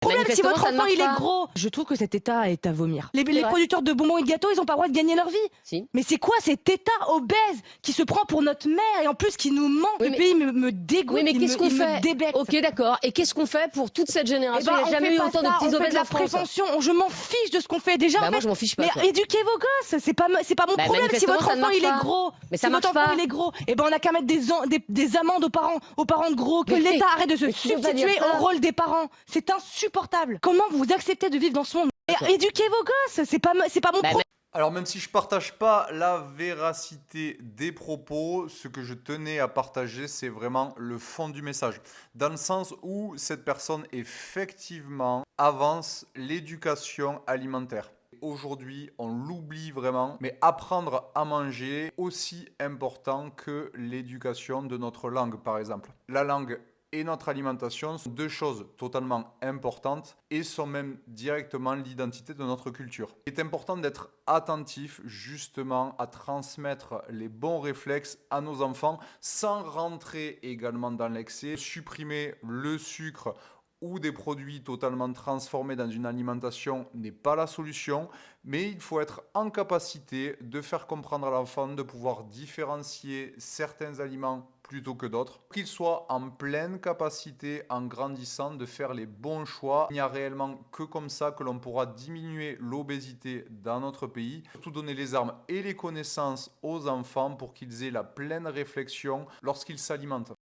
Problème si Manifestement, votre ça ne enfant marche il est pas. gros. Je trouve que cet état est à vomir. Les vrai. producteurs de bonbons et de gâteaux, ils ont pas le droit de gagner leur vie. Si. Mais c'est quoi cet état obèse qui se prend pour notre mère et en plus qui nous ment? Oui, Ce mais- pays me dégoûte, Oui, mais qu'est-ce qu'on il me fait? débecte. Ok, d'accord. Et qu'est-ce qu'on fait pour toute cette Eh génération? ben, Il n'y a on jamais fait eu pas autant de ça, petits on fait obèses de la en France. prévention. Je m'en fiche de ce qu'on fait. Déjà, Bah, en moi, fait, je m'en fiche pas, mais quoi. éduquez vos gosses. C'est pas mon Bah, problème si manifestement, votre ça ne enfant marche il est pas. gros. Mais ça Si votre marche enfant pas. il est gros, eh ben on a qu'à mettre des amendes aux parents de gros, que Mais- l'État arrête de se mais tu peux pas dire substituer ça. au rôle des parents. C'est insupportable. Comment vous acceptez de vivre dans ce monde? Ok. Éduquez vos gosses. C'est pas mon Bah, problème. Alors même si je partage pas la véracité des propos, ce que je tenais à partager, c'est vraiment le fond du message. Dans le sens où cette personne effectivement avance l'éducation alimentaire. Aujourd'hui, on l'oublie vraiment, mais apprendre à manger est aussi important que l'éducation de notre langue, par exemple. La langue et notre alimentation sont deux choses totalement importantes et sont même directement l'identité de notre culture. Il est important d'être attentif justement à transmettre les bons réflexes à nos enfants sans rentrer également dans l'excès, supprimer le sucre ou des produits totalement transformés dans une alimentation n'est pas la solution, mais il faut être en capacité de faire comprendre à l'enfant de pouvoir différencier certains aliments plutôt que d'autres, qu'il soit en pleine capacité en grandissant de faire les bons choix. Il n'y a réellement que comme ça que l'on pourra diminuer l'obésité dans notre pays, surtout donner les armes et les connaissances aux enfants pour qu'ils aient la pleine réflexion lorsqu'ils s'alimentent.